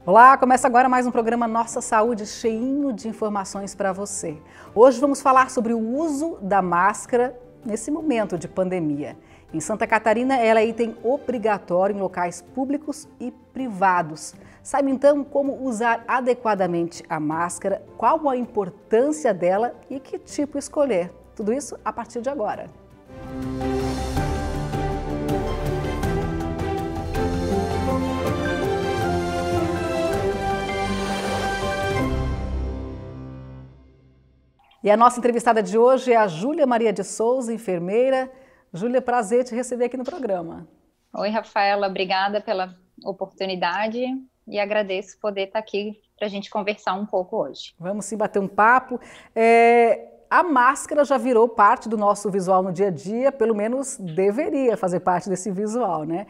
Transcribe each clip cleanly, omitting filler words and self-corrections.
Olá, começa agora mais um programa Nossa Saúde, cheinho de informações para você. Hoje vamos falar sobre o uso da máscara nesse momento de pandemia. Em Santa Catarina, ela é item obrigatório em locais públicos e privados. Saiba então como usar adequadamente a máscara, qual a importância dela e que tipo escolher. Tudo isso a partir de agora. E a nossa entrevistada de hoje é a Júlia Maria de Souza, enfermeira. Júlia, prazer te receber aqui no programa. Oi, Rafaela, obrigada pela oportunidade e agradeço poder estar aqui para a gente conversar um pouco hoje. Vamos sim bater um papo. A máscara já virou parte do nosso visual no dia a dia, pelo menos deveria fazer parte desse visual, né?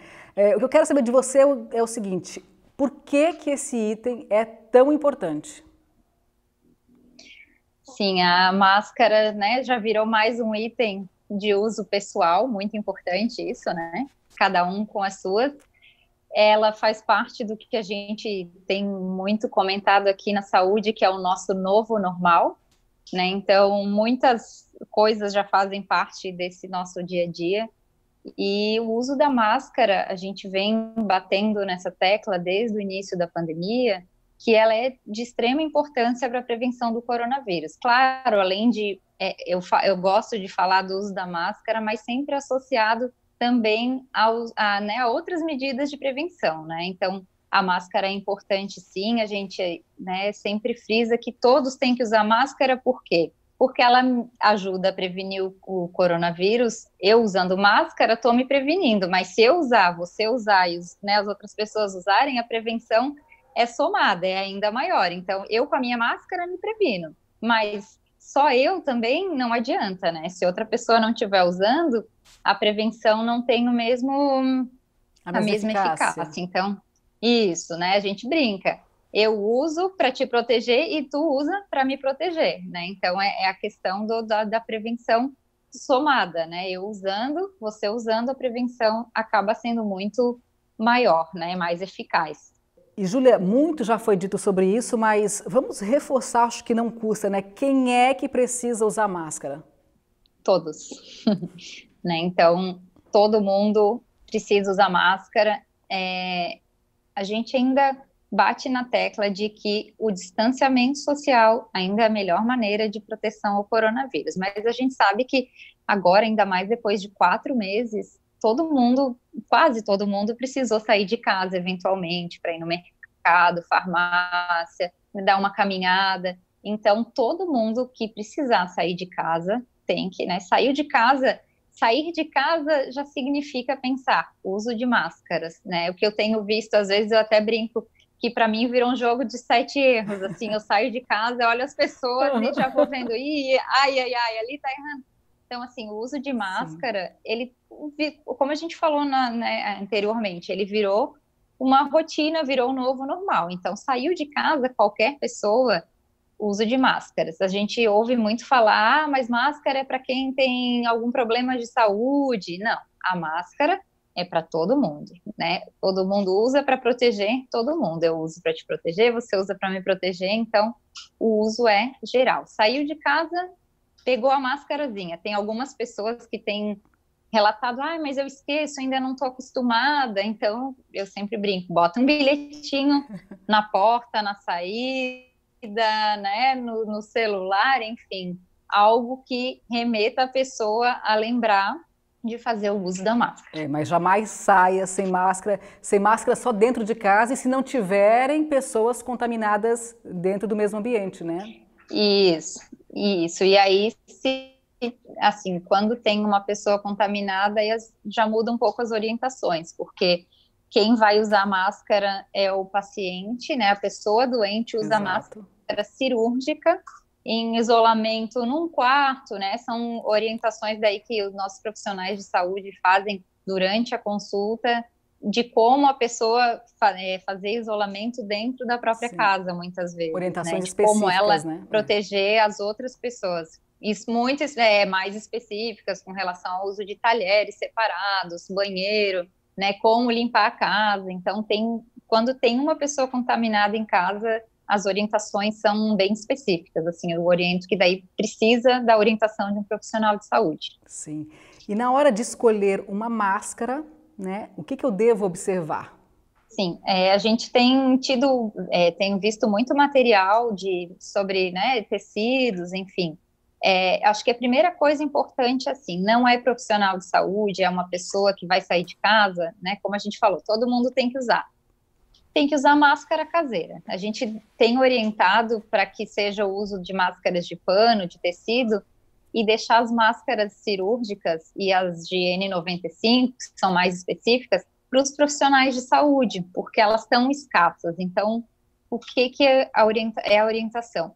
O que eu quero saber de você é o seguinte, por que esse item é tão importante? Sim, a máscara, né, já virou mais um item de uso pessoal, muito importante isso, né? Cada um com as suas. Ela faz parte do que a gente tem muito comentado aqui na saúde, que é o nosso novo normal, né? Então, muitas coisas já fazem parte desse nosso dia a dia. E o uso da máscara, a gente vem batendo nessa tecla desde o início da pandemia, que ela é de extrema importância para a prevenção do coronavírus. Claro, além de, eu gosto de falar do uso da máscara, mas sempre associado também a outras medidas de prevenção, né? Então, a máscara é importante sim, a gente, né, sempre frisa que todos têm que usar máscara, por quê? Porque ela ajuda a prevenir o coronavírus. Eu usando máscara, estou me prevenindo, mas se eu usar, você usar e as outras pessoas usarem, a prevenção é somada, é ainda maior. Então, eu com a minha máscara me previno, mas só eu também não adianta, né? Se outra pessoa não estiver usando, a prevenção não tem a mesma eficácia. Então, isso, né? A gente brinca. Eu uso para te proteger e tu usa para me proteger, né? Então, é a questão da prevenção somada, né? Eu usando, você usando, a prevenção acaba sendo muito maior, né? Mais eficaz. E, Júlia, muito já foi dito sobre isso, mas vamos reforçar, acho que não custa, né? Quem é que precisa usar máscara? Todos, né? Então, todo mundo precisa usar máscara. A gente ainda bate na tecla de que o distanciamento social ainda é a melhor maneira de proteção ao coronavírus, mas a gente sabe que agora, ainda mais depois de 4 meses, quase todo mundo precisou sair de casa eventualmente para ir no mercado, farmácia, dar uma caminhada. Então, todo mundo que precisar sair de casa tem que, né, sair de casa já significa pensar uso de máscaras, né? O que eu tenho visto, às vezes eu até brinco que para mim virou um jogo de 7 erros, assim, eu saio de casa, eu olho as pessoas e já vou vendo, ai, ali tá errando. Então, assim, o uso de máscara, sim, ele, como a gente falou anteriormente, ele virou uma rotina, virou um novo normal. Então, saiu de casa, qualquer pessoa, uso de máscaras. A gente ouve muito falar, mas máscara é para quem tem algum problema de saúde. Não, a máscara é para todo mundo, né? Todo mundo usa para proteger todo mundo. Eu uso para te proteger, você usa para me proteger, então o uso é geral. Saiu de casa, pegou a máscarazinha. Tem algumas pessoas que têm relatado, mas eu esqueço, ainda não estou acostumada, então eu sempre brinco, bota um bilhetinho na porta, na saída, né, no celular, enfim, algo que remeta a pessoa a lembrar de fazer o uso da máscara. Mas jamais saia sem máscara só dentro de casa e se não tiverem pessoas contaminadas dentro do mesmo ambiente, né? Isso. E aí, assim, quando tem uma pessoa contaminada, aí já muda um pouco as orientações, porque quem vai usar máscara é o paciente, né? A pessoa doente usa máscara cirúrgica em isolamento num quarto, né? São orientações daí que os nossos profissionais de saúde fazem durante a consulta de como a pessoa fazer isolamento dentro da própria casa, muitas vezes. Orientações né? específicas, como ela né? proteger as outras pessoas. Isso muitas mais específicas com relação ao uso de talheres separados, banheiro, né? Como limpar a casa. Então, tem quando tem uma pessoa contaminada em casa, as orientações são bem específicas, assim, eu oriento que daí precisa da orientação de um profissional de saúde. Sim. E na hora de escolher uma máscara, né, o que eu devo observar? Sim, a gente tem tido, tem visto muito material sobre, né, tecidos, enfim. Acho que a primeira coisa importante, assim, não é profissional de saúde, é uma pessoa que vai sair de casa, né, como a gente falou, todo mundo tem que usar. Tem que usar máscara caseira. A gente tem orientado para que seja o uso de máscaras de pano, de tecido, e deixar as máscaras cirúrgicas e as de N95, que são mais específicas, para os profissionais de saúde, porque elas estão escassas. Então, o que é a orientação?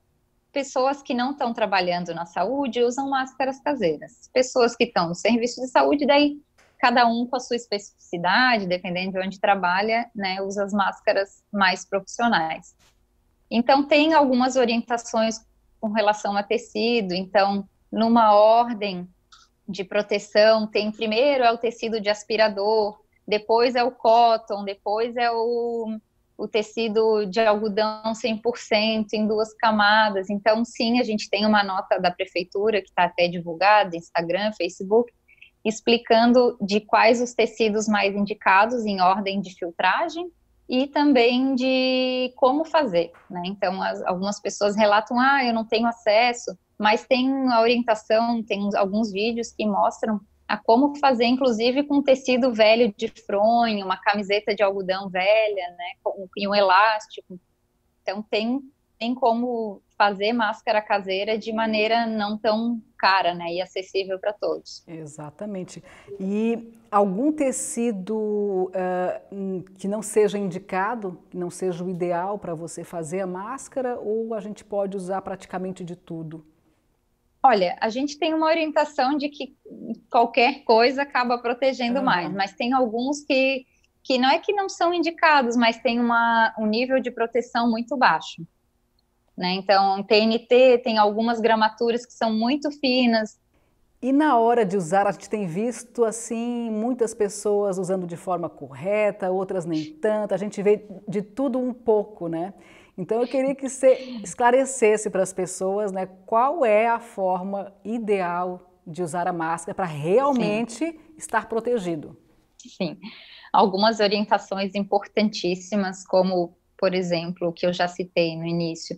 Pessoas que não estão trabalhando na saúde usam máscaras caseiras. Pessoas que estão no serviço de saúde, daí cada um com a sua especificidade, dependendo de onde trabalha, né, usa as máscaras mais profissionais. Então, tem algumas orientações com relação a tecido. Então, numa ordem de proteção, tem primeiro é o tecido de aspirador, depois é o cotton, depois é o tecido de algodão 100% em 2 camadas. Então, sim, a gente tem uma nota da prefeitura que está até divulgada, Instagram, Facebook, explicando de quais os tecidos mais indicados em ordem de filtragem e também de como fazer, né? Então, algumas pessoas relatam, eu não tenho acesso, mas tem a orientação, tem alguns vídeos que mostram a como fazer, inclusive com tecido velho de fronho, uma camiseta de algodão velha, né, e um elástico. Então, tem como fazer máscara caseira de maneira não tão cara, né, e acessível para todos. Exatamente. E algum tecido que não seja indicado, que não seja o ideal para você fazer a máscara, ou a gente pode usar praticamente de tudo? Olha, a gente tem uma orientação de que qualquer coisa acaba protegendo mais, mas tem alguns que não é que não são indicados, mas tem um nível de proteção muito baixo, né? Então, TNT tem algumas gramaturas que são muito finas. E na hora de usar, a gente tem visto, assim, muitas pessoas usando de forma correta, outras nem tanto, a gente vê de tudo um pouco, né? Então, eu queria que você esclarecesse para as pessoas, né, qual é a forma ideal de usar a máscara para realmente estar protegido. Sim, algumas orientações importantíssimas, como, por exemplo, o que eu já citei no início,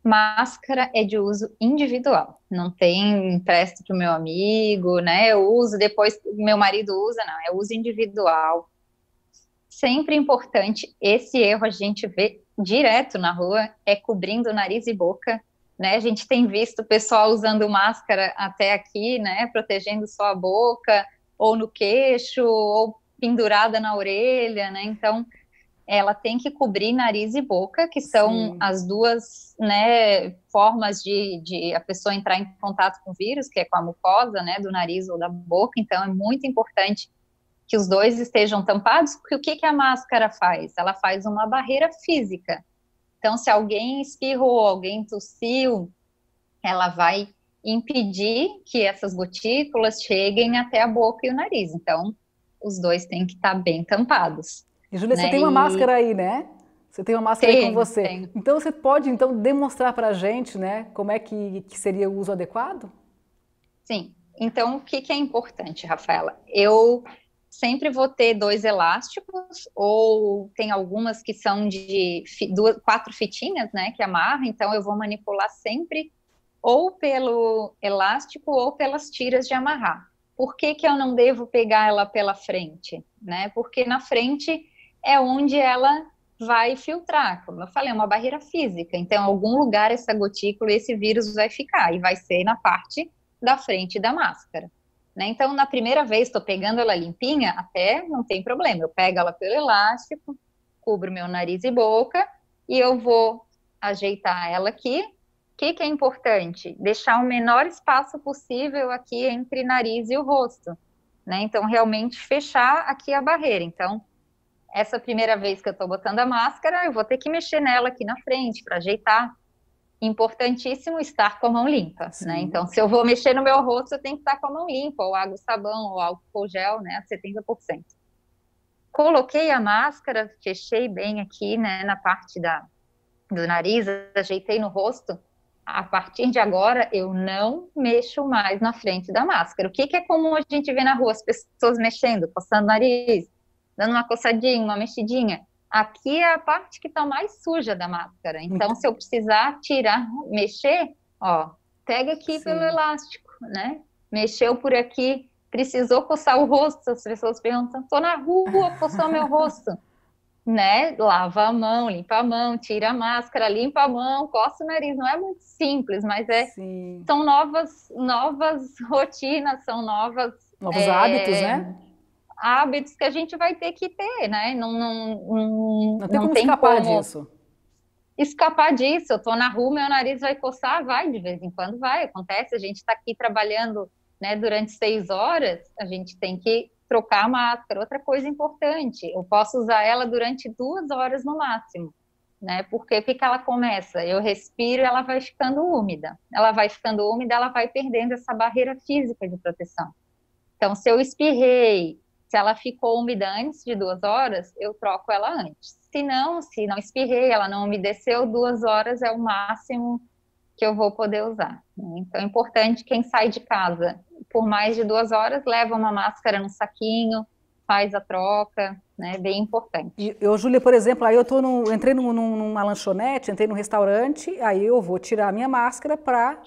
máscara é de uso individual, não tem empresto para o meu amigo, né, eu uso, depois meu marido usa, não, é uso individual. Sempre importante, esse erro a gente vê direto na rua, é cobrindo nariz e boca, né? A gente tem visto o pessoal usando máscara até aqui, né? Protegendo só a boca, ou no queixo, ou pendurada na orelha, né? Então, ela tem que cobrir nariz e boca, que são as duas, né, formas de a pessoa entrar em contato com o vírus, que é com a mucosa, né, do nariz ou da boca. Então, é muito importante que os dois estejam tampados, porque o que a máscara faz? Ela faz uma barreira física. Então, se alguém espirrou, alguém tossiu, ela vai impedir que essas gotículas cheguem até a boca e o nariz. Então, os dois têm que estar bem tampados. E, Júlia, você tem uma máscara aí, né? Você tem uma máscara aí com você. Tenho. Então, você pode, demonstrar para a gente, né, como é que seria o uso adequado? Sim. Então, o que é importante, Rafaela? Eu sempre vou ter 2 elásticos, ou tem algumas que são de 4 fitinhas, né, que amarra, então eu vou manipular sempre ou pelo elástico ou pelas tiras de amarrar. Por que eu não devo pegar ela pela frente, né? Porque na frente é onde ela vai filtrar, como eu falei, é uma barreira física, então em algum lugar essa gotícula, esse vírus vai ficar, e vai ser na parte da frente da máscara. Né? Então, na primeira vez, estou pegando ela limpinha, até não tem problema. Eu pego ela pelo elástico, cubro meu nariz e boca, e eu vou ajeitar ela aqui. O que é importante? Deixar o menor espaço possível aqui entre nariz e o rosto. Né? Então, realmente fechar aqui a barreira. Então, essa primeira vez que eu estou botando a máscara, eu vou ter que mexer nela aqui na frente para ajeitar. Importantíssimo estar com a mão limpa, né? Então, se eu vou mexer no meu rosto, eu tenho que estar com a mão limpa, ou água e sabão, ou álcool gel, né, a 70%. coloquei a máscara, fechei bem aqui, né, na parte do nariz, ajeitei no rosto. A partir de agora, eu não mexo mais na frente da máscara. O que é comum a gente ver na rua? As pessoas mexendo, coçando o nariz, dando uma coçadinha, uma mexidinha. Aqui é a parte que está mais suja da máscara. Então, se eu precisar tirar, mexer, ó, pega aqui pelo elástico, né? Mexeu por aqui, precisou coçar o rosto. As pessoas perguntam, estou na rua, coçou meu rosto. Né? Lava a mão, limpa a mão, tira a máscara, limpa a mão, coça o nariz. Não é muito simples, mas são novas rotinas, são novos hábitos, né? Hábitos que a gente vai ter que ter, né? Não tem como escapar disso. Escapar disso. Eu tô na rua, meu nariz vai coçar, vai, de vez em quando vai, acontece. A gente está aqui trabalhando, né, durante 6 horas, a gente tem que trocar a máscara. Outra coisa importante, eu posso usar ela durante 2 horas no máximo, né? Porque o que ela começa? Eu respiro e ela vai ficando úmida. Ela vai ficando úmida, ela vai perdendo essa barreira física de proteção. Então, se eu espirrei, se ela ficou úmida antes de 2 horas, eu troco ela antes. Se não espirrei, ela não umedeceu, 2 horas é o máximo que eu vou poder usar. Então, é importante, quem sai de casa por mais de 2 horas, leva uma máscara no saquinho, faz a troca, né? Bem importante. E eu, Júlia, por exemplo, aí eu entrei numa lanchonete, entrei num restaurante, aí eu vou tirar a minha máscara para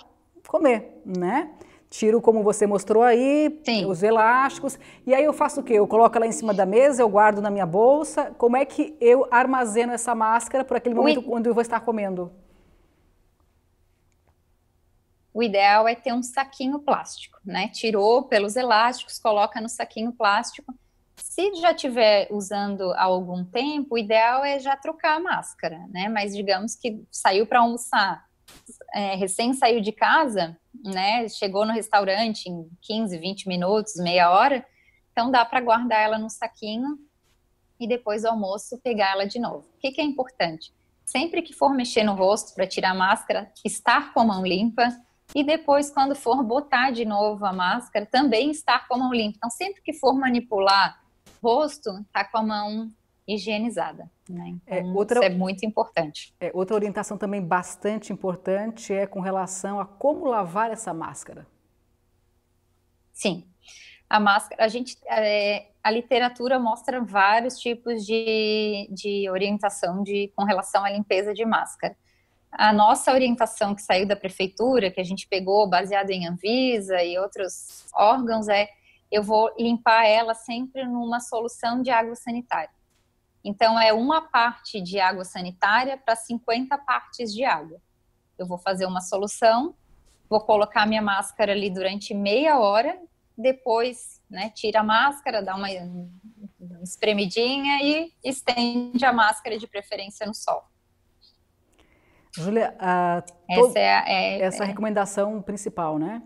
comer, né? Tiro, como você mostrou aí, os elásticos, e aí eu faço o quê? Eu coloco ela em cima da mesa, eu guardo na minha bolsa. Como é que eu armazeno essa máscara para aquele momento quando eu vou estar comendo? O ideal é ter um saquinho plástico, né? Tirou pelos elásticos, coloca no saquinho plástico. Se já estiver usando há algum tempo, o ideal é já trocar a máscara, né? Mas digamos que saiu para almoçar, recém saiu de casa, né? Chegou no restaurante em 15, 20 minutos, meia hora, então dá para guardar ela no saquinho e depois do almoço pegar ela de novo. O que é importante? Sempre que for mexer no rosto para tirar a máscara, estar com a mão limpa. E depois, quando for botar de novo a máscara, também estar com a mão limpa. Então, sempre que for manipular o rosto, tá com a mão higienizada, né? Então, isso é muito importante. Outra orientação também bastante importante é com relação a como lavar essa máscara. Sim. A máscara, a literatura mostra vários tipos de orientação com relação à limpeza de máscara. A nossa orientação que saiu da prefeitura, que a gente pegou baseado em Anvisa e outros órgãos, eu vou limpar ela sempre numa solução de água sanitária. Então, é 1 parte de água sanitária para 50 partes de água. Eu vou fazer uma solução, vou colocar a minha máscara ali durante meia hora, depois, né, tira a máscara, dá uma espremidinha e estende a máscara de preferência no sol. Júlia, essa é a recomendação principal, né?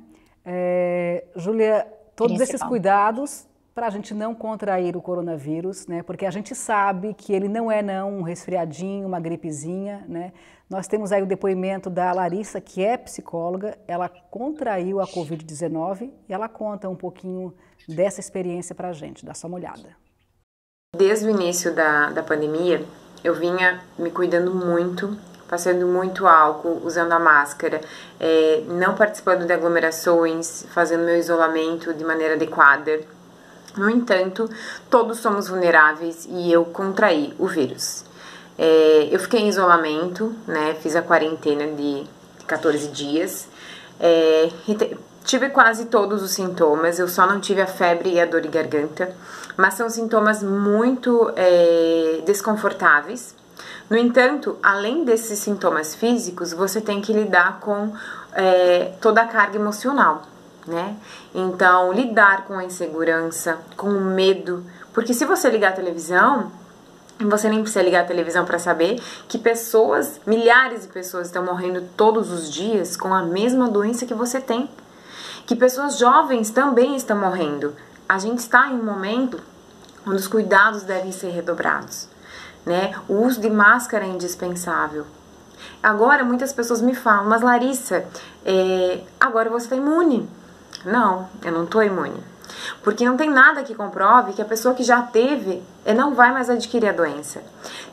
Júlia, todos esses cuidados para a gente não contrair o coronavírus, né? Porque a gente sabe que ele não é um resfriadinho, uma gripezinha, né? Nós temos aí o depoimento da Larissa, que é psicóloga, ela contraiu a Covid-19 e ela conta um pouquinho dessa experiência para a gente, dá só uma olhada. Desde o início da pandemia, eu vinha me cuidando muito, passando muito álcool, usando a máscara, não participando de aglomerações, fazendo meu isolamento de maneira adequada. No entanto, todos somos vulneráveis e eu contraí o vírus. Eu fiquei em isolamento, né, fiz a quarentena de 14 dias, tive quase todos os sintomas, eu só não tive a febre e a dor de garganta, mas são sintomas muito desconfortáveis. No entanto, além desses sintomas físicos, você tem que lidar com toda a carga emocional, né? Então, lidar com a insegurança, com o medo, porque se você ligar a televisão, você nem precisa ligar a televisão para saber que milhares de pessoas estão morrendo todos os dias com a mesma doença que você tem, que pessoas jovens também estão morrendo. A gente está em um momento onde os cuidados devem ser redobrados, né? O uso de máscara é indispensável. Agora muitas pessoas me falam, mas Larissa, agora você está imune. Não, eu não estou imune. Porque não tem nada que comprove que a pessoa que já teve não vai mais adquirir a doença.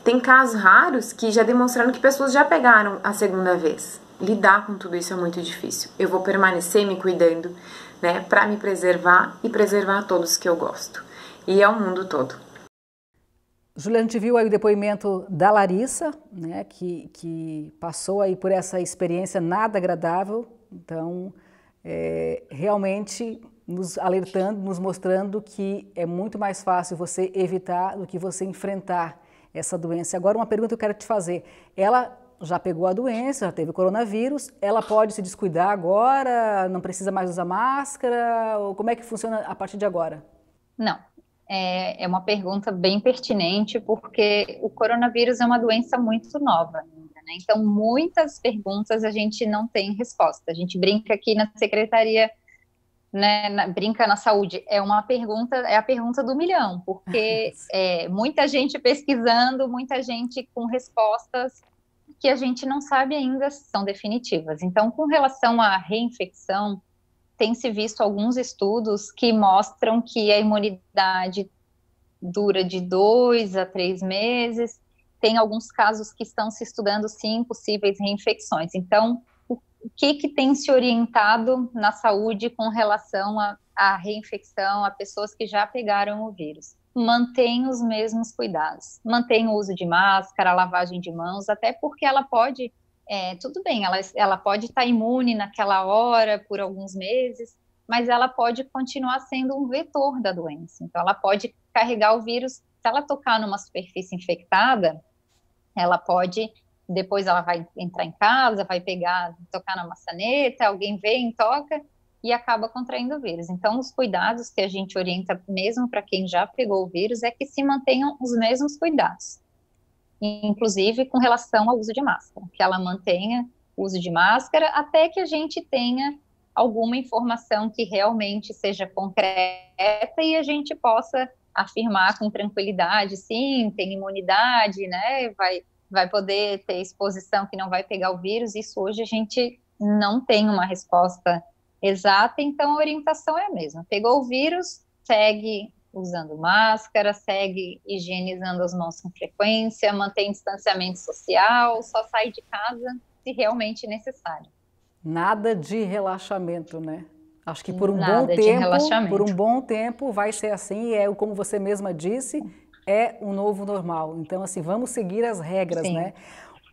Tem casos raros que já demonstraram que pessoas já pegaram a segunda vez. Lidar com tudo isso é muito difícil. Eu vou permanecer me cuidando, né, para me preservar e preservar todos que eu gosto. E é o mundo todo. Juliana, a gente viu aí o depoimento da Larissa, né, que passou aí por essa experiência nada agradável. Então, realmente nos alertando, nos mostrando que é muito mais fácil você evitar do que você enfrentar essa doença. Agora, uma pergunta que eu quero te fazer. Ela já pegou a doença, já teve coronavírus, ela pode se descuidar agora? Não precisa mais usar máscara? Ou como é que funciona a partir de agora? Não. É uma pergunta bem pertinente, porque o coronavírus é uma doença muito nova ainda, né? Então, muitas perguntas a gente não tem resposta. A gente brinca aqui na secretaria, né, brinca na saúde, é a pergunta do milhão, porque muita gente pesquisando, muita gente com respostas que a gente não sabe ainda se são definitivas. Então, com relação à reinfecção, tem-se visto alguns estudos que mostram que a imunidade dura de 2 a 3 meses. Tem alguns casos que estão se estudando, sim, possíveis reinfecções. Então, o que tem se orientado na saúde com relação à reinfecção, a pessoas que já pegaram o vírus? Mantém os mesmos cuidados. Mantém o uso de máscara, a lavagem de mãos, até porque ela pode... tudo bem, ela pode estar imune naquela hora por alguns meses, mas ela pode continuar sendo um vetor da doença. Então, ela pode carregar o vírus. Se ela tocar numa superfície infectada, ela pode, depois ela vai entrar em casa, vai tocar na maçaneta, alguém vem, toca e acaba contraindo o vírus. Então, os cuidados que a gente orienta mesmo para quem já pegou o vírus é que se mantenham os mesmos cuidados, inclusive com relação ao uso de máscara, que ela mantenha o uso de máscara até que a gente tenha alguma informação que realmente seja concreta e a gente possa afirmar com tranquilidade, sim, tem imunidade, né, vai poder ter exposição que não vai pegar o vírus. Isso hoje a gente não tem uma resposta exata, então a orientação é a mesma. Pegou o vírus, segue usando máscara, segue higienizando as mãos com frequência, mantém distanciamento social, só sai de casa se realmente necessário. Nada de relaxamento, né? Acho que por um bom tempo vai ser assim, como você mesma disse, é o novo normal. Então, assim, vamos seguir as regras, sim, né?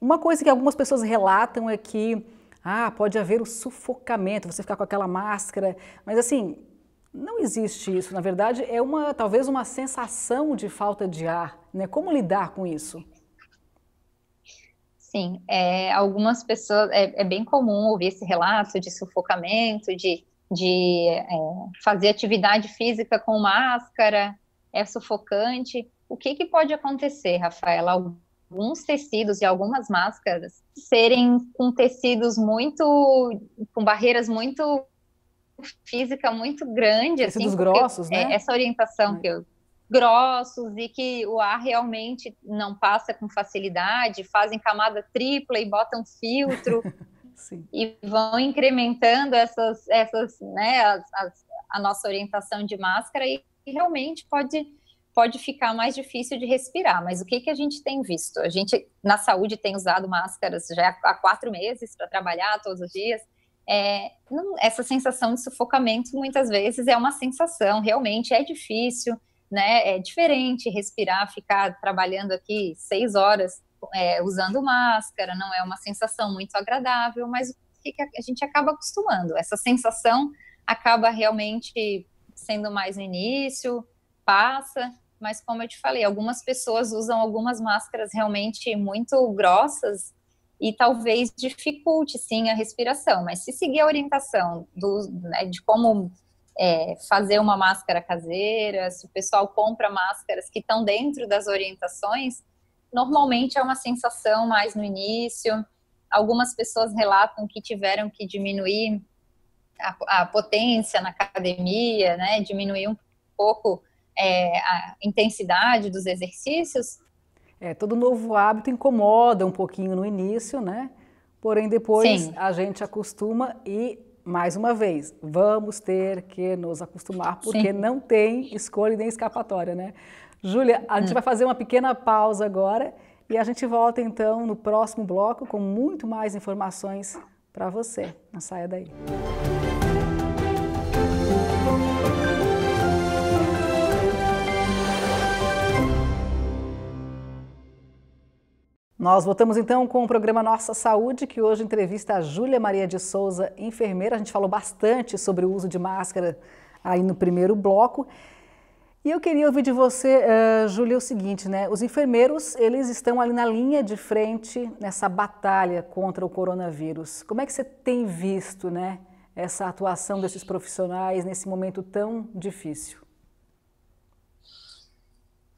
Uma coisa que algumas pessoas relatam é que pode haver o sufocamento, você ficar com aquela máscara, mas assim, não existe isso. Na verdade, talvez uma sensação de falta de ar, né? Como lidar com isso? Sim, algumas pessoas, é bem comum ouvir esse relato de sufocamento, de fazer atividade física com máscara, é sufocante. O que pode acontecer, Rafaela? Alguns tecidos e algumas máscaras serem com tecidos com barreiras muito física muito grande, tecidos assim, grossos, né? Essa orientação grossos e que o ar realmente não passa com facilidade, fazem camada tripla e botam filtro e vão incrementando essas né, a nossa orientação de máscara e realmente pode ficar mais difícil de respirar. Mas o que a gente tem visto? A gente, na saúde, tem usado máscaras já há 4 meses para trabalhar todos os dias. Essa sensação de sufocamento, muitas vezes, é uma sensação, realmente é difícil, né? É diferente respirar, ficar trabalhando aqui 6 horas usando máscara, não é uma sensação muito agradável, mas o que a gente acaba acostumando? Essa sensação acaba realmente sendo mais no início, passa, mas como eu te falei, algumas pessoas usam algumas máscaras realmente muito grossas e talvez dificulte, sim, a respiração, mas se seguir a orientação de como fazer uma máscara caseira, se o pessoal compra máscaras que estão dentro das orientações, normalmente é uma sensação mais no início. Algumas pessoas relatam que tiveram que diminuir a potência na academia, né, diminuir um pouco a intensidade dos exercícios. Todo novo hábito incomoda um pouquinho no início, né? Porém, depois sim, a gente acostuma e mais uma vez, vamos ter que nos acostumar, porque não tem escolha nem escapatória, né? Júlia, a gente vai fazer uma pequena pausa agora e a gente volta então no próximo bloco com muito mais informações para você. Não saia daí. Nós voltamos então com o programa Nossa Saúde, que hoje entrevista a Júlia Maria de Souza, enfermeira. A gente falou bastante sobre o uso de máscara aí no primeiro bloco. E eu queria ouvir de você, Júlia, o seguinte, né? Os enfermeiros, eles estão ali na linha de frente nessa batalha contra o coronavírus. Como é que você tem visto, né, essa atuação desses profissionais nesse momento tão difícil?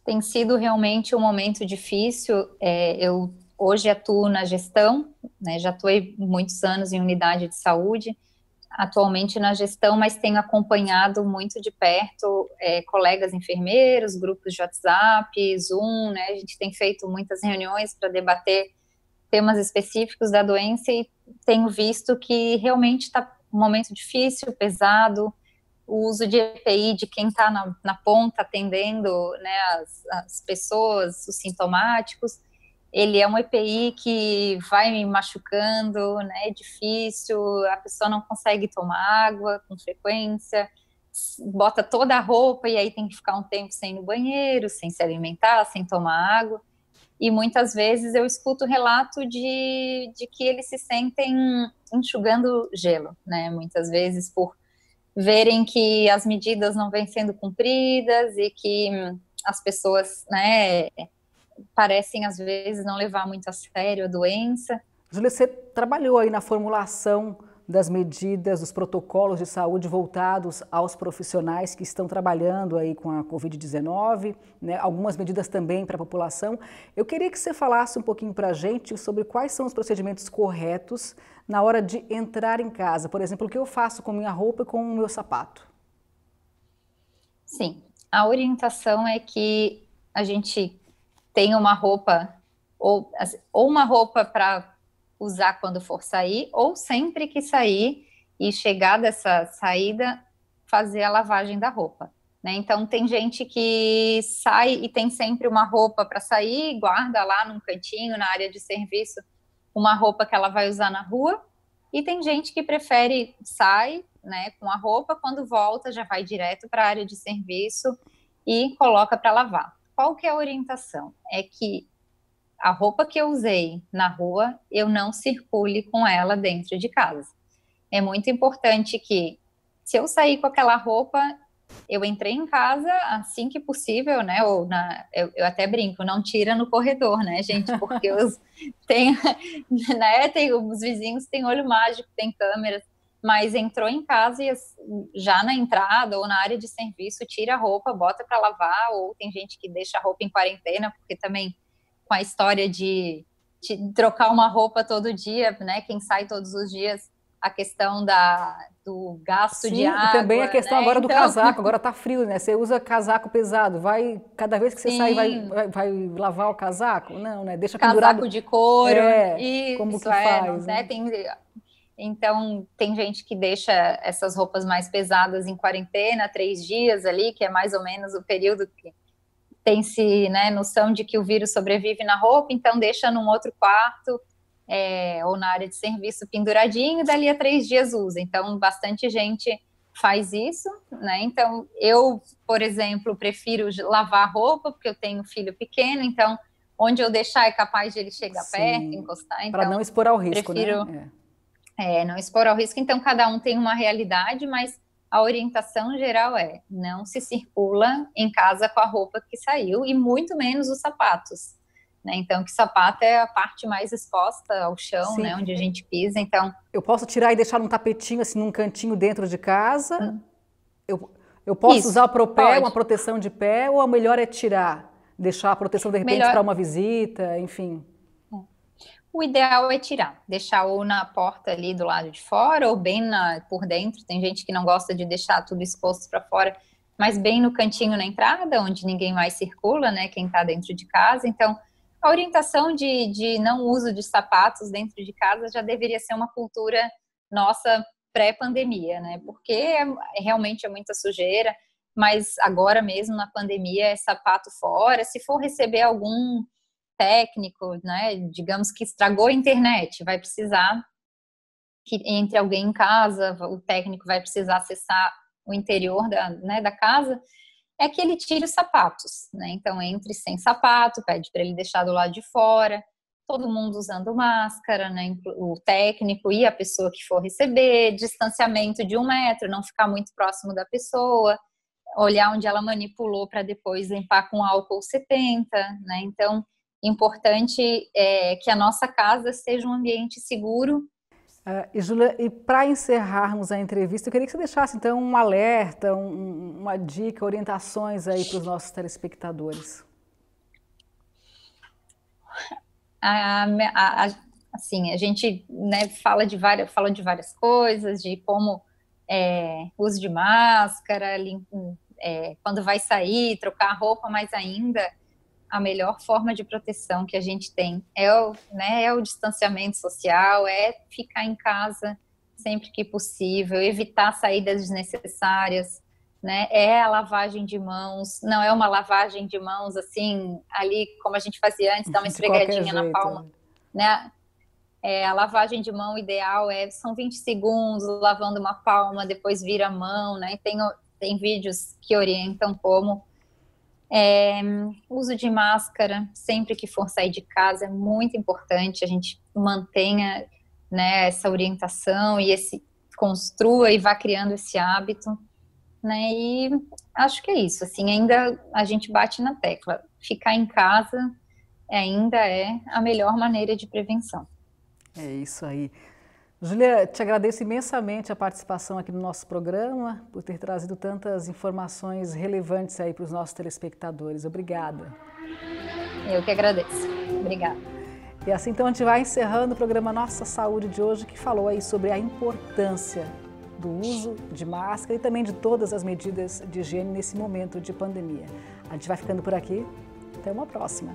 Tem sido realmente um momento difícil. Eu hoje atuo na gestão, né, já atuei muitos anos em unidade de saúde, atualmente na gestão, mas tenho acompanhado muito de perto colegas enfermeiros, grupos de WhatsApp, Zoom, né, a gente tem feito muitas reuniões para debater temas específicos da doença e tenho visto que realmente está um momento difícil, pesado. O uso de EPI de quem está na ponta atendendo, né, as pessoas, os sintomáticos, ele é um EPI que vai me machucando, né, é difícil, a pessoa não consegue tomar água com frequência, bota toda a roupa e aí tem que ficar um tempo sem ir no banheiro, sem se alimentar, sem tomar água, e muitas vezes eu escuto relato de que eles se sentem enxugando gelo, né, muitas vezes por verem que as medidas não vêm sendo cumpridas e que as pessoas, né, parecem às vezes não levar muito a sério a doença. Júlia, você trabalhou aí na formulação das medidas, dos protocolos de saúde voltados aos profissionais que estão trabalhando aí com a Covid-19, né, algumas medidas também para a população. Eu queria que você falasse um pouquinho para a gente sobre quais são os procedimentos corretos na hora de entrar em casa. Por exemplo, o que eu faço com minha roupa e com o meu sapato? Sim, a orientação é que a gente tenha uma roupa, ou uma roupa para usar quando for sair, ou sempre que sair e chegar dessa saída, fazer a lavagem da roupa, né? Então, tem gente que sai e tem sempre uma roupa para sair, guarda lá num cantinho, na área de serviço, uma roupa que ela vai usar na rua, e tem gente que prefere sai, né, com a roupa, quando volta já vai direto para a área de serviço e coloca para lavar. Qual que é a orientação? É que a roupa que eu usei na rua, eu não circule com ela dentro de casa. É muito importante que, se eu sair com aquela roupa, eu entrei em casa assim que possível, né? Ou eu até brinco, não tira no corredor, né, gente? Porque os vizinhos têm olho mágico, tem câmeras, mas entrou em casa e já na entrada ou na área de serviço, tira a roupa, bota para lavar, ou tem gente que deixa a roupa em quarentena, porque também com a história de trocar uma roupa todo dia, né? Quem sai todos os dias, a questão do gasto de água. E também a questão, né, agora do então... casaco, agora tá frio, né? Você usa casaco pesado, cada vez que você sai, vai lavar o casaco? Não, né? Deixa pendurado. Casaco de couro, como que faz, né? Então, tem gente que deixa essas roupas mais pesadas em quarentena, 3 dias ali, que é mais ou menos o período que tem-se, né, noção de que o vírus sobrevive na roupa, então deixa num outro quarto, ou na área de serviço penduradinho, e dali a 3 dias usa. Então, bastante gente faz isso, né? Então, eu, por exemplo, prefiro lavar a roupa, porque eu tenho filho pequeno, então, onde eu deixar é capaz de ele chegar perto, encostar. Então, para não expor ao risco, prefiro, né? Não expor ao risco. Então, cada um tem uma realidade, mas a orientação geral é: não se circula em casa com a roupa que saiu, e muito menos os sapatos, né? Então, que sapato é a parte mais exposta ao chão, né, onde a gente pisa. Então, eu posso tirar e deixar num tapetinho, assim, num cantinho dentro de casa? Eu posso usar pro pé, uma proteção de pé, ou a melhor é tirar, deixar a proteção de repente para uma visita, enfim? O ideal é tirar, deixar ou na porta ali do lado de fora, ou bem por dentro. Tem gente que não gosta de deixar tudo exposto para fora, mas bem no cantinho na entrada, onde ninguém mais circula, né, quem está dentro de casa. Então, a orientação de não uso de sapatos dentro de casa já deveria ser uma cultura nossa pré-pandemia, né? Porque realmente é muita sujeira, mas agora mesmo na pandemia é sapato fora. Se for receber algum técnico, né, digamos que estragou a internet, vai precisar que entre alguém em casa, o técnico vai precisar acessar o interior da casa, é que ele tire os sapatos, né? Então entre sem sapato, pede para ele deixar do lado de fora, todo mundo usando máscara, né? O técnico e a pessoa que for receber, distanciamento de 1 metro, não ficar muito próximo da pessoa, olhar onde ela manipulou para depois limpar com álcool 70, né? Então, importante é que a nossa casa seja um ambiente seguro. E Júlia, e para encerrarmos a entrevista, eu queria que você deixasse então um alerta, uma dica, orientações aí para os nossos telespectadores. Assim, a gente, né, fala de várias coisas, de como uso de máscara, quando vai sair, trocar a roupa, mas ainda a melhor forma de proteção que a gente tem é o distanciamento social, é ficar em casa sempre que possível, evitar saídas desnecessárias, né? É a lavagem de mãos, não é uma lavagem de mãos assim, ali como a gente fazia antes, dar uma esfregadinha na palma, né? A lavagem de mão ideal são 20 segundos lavando uma palma, depois vira a mão, né? Tem vídeos que orientam como. Uso de máscara sempre que for sair de casa é muito importante, a gente mantenha, né, essa orientação e construa e vá criando esse hábito, né? E acho que é isso, assim, ainda a gente bate na tecla, ficar em casa ainda é a melhor maneira de prevenção. É isso aí. Júlia, te agradeço imensamente a participação aqui no nosso programa, por ter trazido tantas informações relevantes aí para os nossos telespectadores. Obrigada. Eu que agradeço. Obrigada. E assim então a gente vai encerrando o programa Nossa Saúde de hoje, que falou aí sobre a importância do uso de máscara e também de todas as medidas de higiene nesse momento de pandemia. A gente vai ficando por aqui. Até uma próxima.